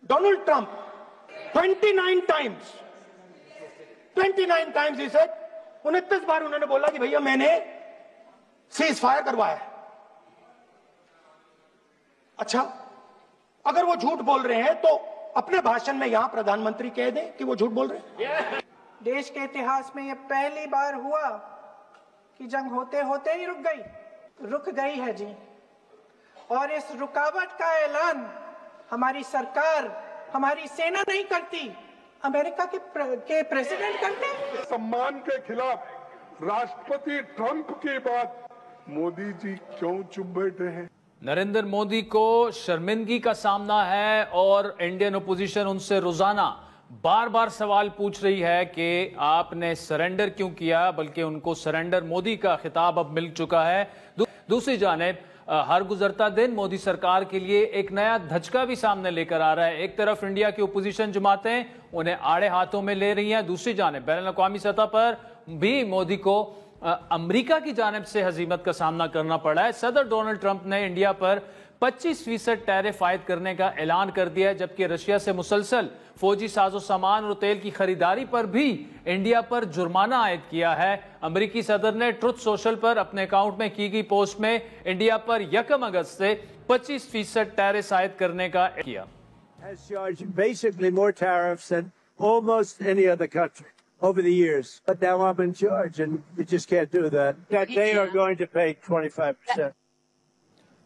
Donald Trump, 29 times he said, 29 बार उन्होंने बोला कि भैया मैंने सीज फायर करवाया है। अच्छा, अगर वो झूठ बोल रहे हैं तो अपने भाषण में यहां प्रधानमंत्री कह दें कि वो झूठ बोल रहे हैं। देश के इतिहास में यह पहली बार हुआ कि जंग होते होते ही रुक गई है जी। और इस रुकावट का ऐलान हमारी सरकार, हमारी सेना नहीं करती, अमेरिका के प्रेसिडेंट करते। सम्मान के खिलाफ राष्ट्रपति ट्रंप की बात मोदी जी क्यों चुप बैठे हैं? नरेंद्र मोदी को शर्मिंदगी का सामना है और इंडियन ओपोजिशन उनसे रोजाना बार बार सवाल पूछ रही है कि आपने सरेंडर क्यों किया, बल्कि उनको सरेंडर मोदी का खिताब अब मिल चुका है। दूसरी जानिब हर गुजरता दिन मोदी सरकार के लिए एक नया धचका भी सामने लेकर आ रहा है। एक तरफ इंडिया की ओपोजिशन जमातें उन्हें आड़े हाथों में ले रही हैं, दूसरी जानिब बैनुल-अक़वामी सतह पर भी मोदी को अमेरिका की जानिब से हजीमत का सामना करना पड़ा है। सदर डोनाल्ड ट्रंप ने इंडिया पर 25% टैरिफ आयद करने का ऐलान कर दिया है, जबकि रशिया से मुसलसल फौजी साजो सामान और तेल की खरीदारी पर भी इंडिया पर जुर्माना आयद किया है। अमेरिकी सदर ने ट्रुथ सोशल पर अपने अकाउंट में की गई पोस्ट में इंडिया पर 1 अगस्त से 25% टैरिफ आयद करने का किया। Over the years, but now I'm in charge, and you just can't do that. That they are going to pay 25%.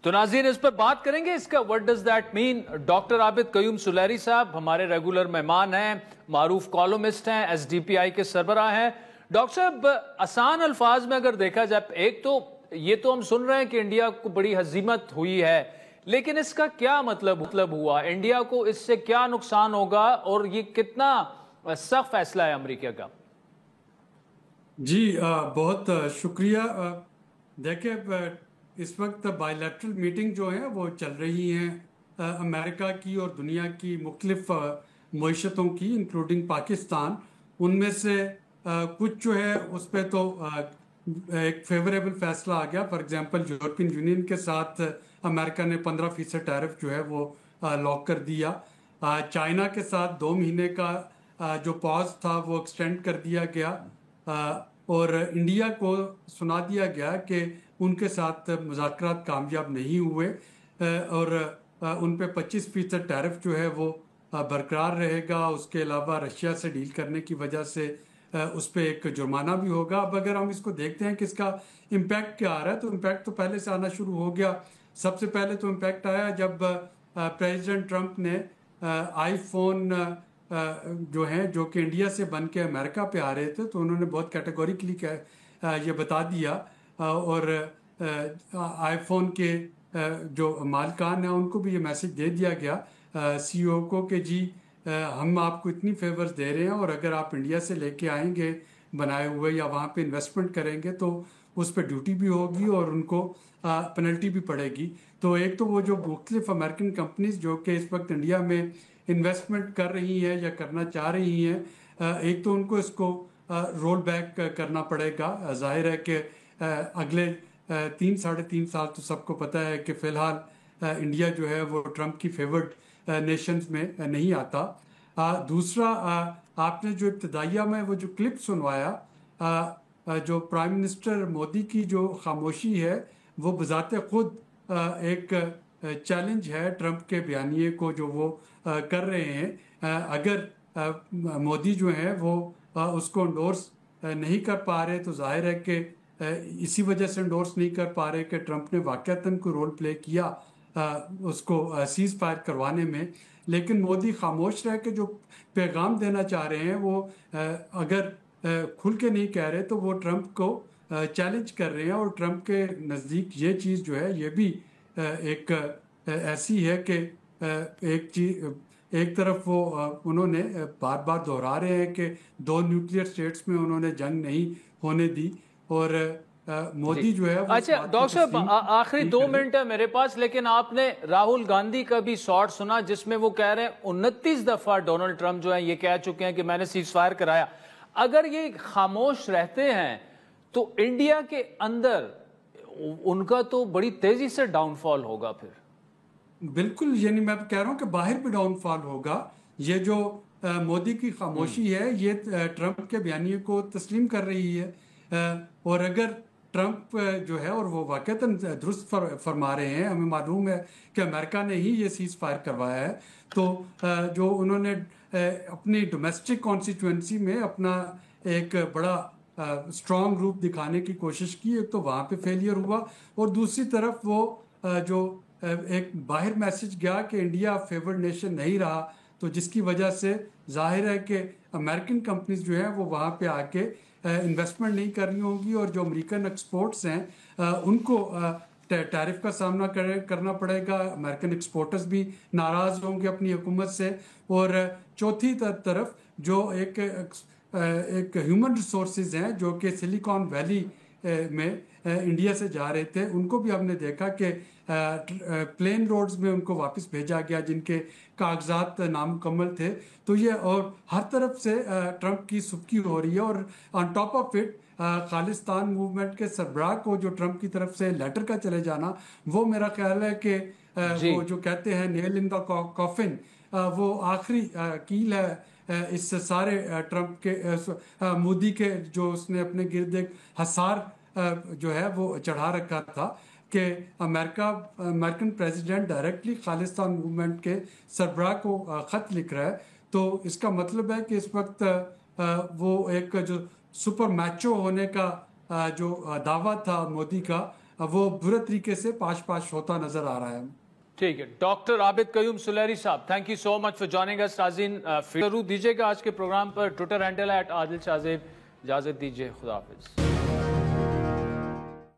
तो नाज़रीन इस पर बात करेंगे, इसका what does that mean. Doctor Abid Qayyum Suleri साहब हमारे रेगुलर मेहमान हैं, मारूफ कॉलमिस्ट हैं, एसडीपीआई के सरबराह हैं। डॉक्टर साहब, आसान अल्फाज में अगर देखा जाए, एक तो ये तो हम सुन रहे हैं कि इंडिया को बड़ी हजीमत हुई है, लेकिन इसका क्या मतलब हुआ, इंडिया को इससे क्या नुकसान होगा और ये कितना सख्त फैसला है अमेरिका का? जी बहुत शुक्रिया। देखिए, इस वक्त बायलैटरल मीटिंग जो है वो चल रही हैं अमेरिका की और दुनिया की मुख्तलिफ मईशतों की, इंक्लूडिंग पाकिस्तान। उनमें से कुछ जो है उस पर तो एक फेवरेबल फैसला आ गया। फॉर एग्जांपल, यूरोपियन यूनियन के साथ अमेरिका ने 15% टैरिफ जो है वो लॉक कर दिया। चाइना के साथ 2 महीने का जो पॉज था वो एक्सटेंड कर दिया गया, और इंडिया को सुना दिया गया कि उनके साथ मुज़ाकरात कामयाब नहीं हुए और उन पे 25% टैरिफ जो है वो बरकरार रहेगा। उसके अलावा रशिया से डील करने की वजह से उस पर एक जुर्माना भी होगा। अब अगर हम इसको देखते हैं कि इसका इम्पैक्ट क्या आ रहा है, तो इम्पैक्ट तो पहले से आना शुरू हो गया। सबसे पहले तो इम्पैक्ट आया जब प्रेसिडेंट ट्रंप ने आईफोन जो हैं, जो कि इंडिया से बन के अमेरिका पे आ रहे थे, तो उन्होंने बहुत कैटेगोरिकली ये बता दिया, और आईफोन के जो मालिकान हैं उनको भी ये मैसेज दे दिया गया सीईओ को कि जी हम आपको इतनी फेवर्स दे रहे हैं, और अगर आप इंडिया से लेके आएंगे बनाए हुए या वहाँ पे इन्वेस्टमेंट करेंगे तो उस पर ड्यूटी भी होगी और उनको पेनल्टी भी पड़ेगी। तो एक तो वो जो मुख्तलिफ अमेरिकन कंपनीज जो कि इस वक्त इंडिया में इन्वेस्टमेंट कर रही हैं या करना चाह रही हैं, एक तो उनको इसको रोल बैक करना पड़ेगा। जाहिर है कि अगले 3-3.5 साल तो सबको पता है कि फ़िलहाल इंडिया जो है वो ट्रंप की फेवर्ड नेशंस में नहीं आता। दूसरा, आपने जो इब्तदाइया में वो जो क्लिप सुनवाया, जो प्राइम मिनिस्टर मोदी की जो खामोशी है वो बजाते खुद एक चैलेंज है ट्रंप के बयानिए को जो वो कर रहे हैं। अगर मोदी जो है वो उसको इंडोर्स नहीं कर पा रहे, तो जाहिर है कि इसी वजह से इंडोर्स नहीं कर पा रहे कि ट्रंप ने वाकईतन को रोल प्ले किया उसको सीज फायर करवाने में। लेकिन मोदी खामोश रह के जो पैगाम देना चाह रहे हैं वो अगर खुल के नहीं कह रहे, तो वो ट्रंप को चैलेंज कर रहे हैं। और ट्रंप के नज़दीक ये चीज़ जो है ये भी एक ऐसी है कि एक तरफ वो उन्होंने बार बार दोहरा रहे हैं कि 2 न्यूक्लियर स्टेट्स में उन्होंने जंग नहीं होने दी, और मोदी जो है। अच्छा डॉक्टर साहब, आखिरी 2 मिनट है मेरे पास, लेकिन आपने राहुल गांधी का भी शॉट सुना जिसमें वो कह रहे हैं 29 दफा डोनाल्ड ट्रंप जो है ये कह चुके हैं कि मैंने सीज फायर कराया। अगर ये खामोश रहते हैं तो इंडिया के अंदर उनका तो बड़ी तेजी से डाउनफॉल होगा फिर। बिल्कुल, यानी मैं कह रहा हूँ कि बाहर भी डाउनफॉल होगा। ये जो मोदी की खामोशी है, ये ट्रंप के बयानिए को तस्लीम कर रही है। और अगर ट्रंप जो है, और वो वाकईतन दुरुस्त फरमा रहे हैं, हमें मालूम है कि अमेरिका ने ही ये सीज फायर करवाया है, तो जो उन्होंने अपनी डोमेस्टिक कॉन्स्टिट्यूंसी में अपना एक बड़ा स्ट्रॉन्ग रूप दिखाने की कोशिश की, एक तो वहाँ पे फेलियर हुआ, और दूसरी तरफ वो जो एक बाहर मैसेज गया कि इंडिया फेवर्ड नेशन नहीं रहा, तो जिसकी वजह से जाहिर है कि अमेरिकन कंपनीज जो हैं वो वहाँ पे आके इन्वेस्टमेंट नहीं कर रही होंगी, और जो अमेरिकन एक्सपोर्ट्स हैं उनको टैरिफ का सामना करना पड़ेगा। अमेरिकन एक्सपोर्टर्स भी नाराज़ होंगे अपनी हुकूमत से। और चौथी तरफ जो एक ह्यूमन रिसोर्सेज हैं जो कि सिलिकॉन वैली में इंडिया से जा रहे थे, उनको भी हमने देखा कि प्लेन रोड्स में उनको वापस भेजा गया जिनके कागजात नामुकम्मल थे। तो ये और हर तरफ से ट्रंप की सुबकी हो रही है, और on top of it Khalistan movement के सरबराह को जो ट्रंप की तरफ से लेटर का चले जाना, वो मेरा ख्याल है कि वो जो कहते हैं नेल इन द कॉफिन, वो आखिरी कील है इस सारे ट्रंप के मोदी के जो उसने अपने गिर्द एक हसार जो है वो चढ़ा रखा था कि American president directly Khalistan movement के सरबराह को ख़त लिख रहा है। तो इसका मतलब है कि इस वक्त वो एक जो सुपर मैचो होने का जो दावा था मोदी का, वो बुरे तरीके से पाश होता नजर आ रहा है। ठीक है, डॉक्टर आबिद कयूम सुलेरी साहब, thank you so much for joining us. नाज़रीन जरूर दीजिएगा आज के प्रोग्राम पर, ट्विटर हैंडल @आदिल शाज़ेब। इजाजत दीजिए, खुदा हाफिज।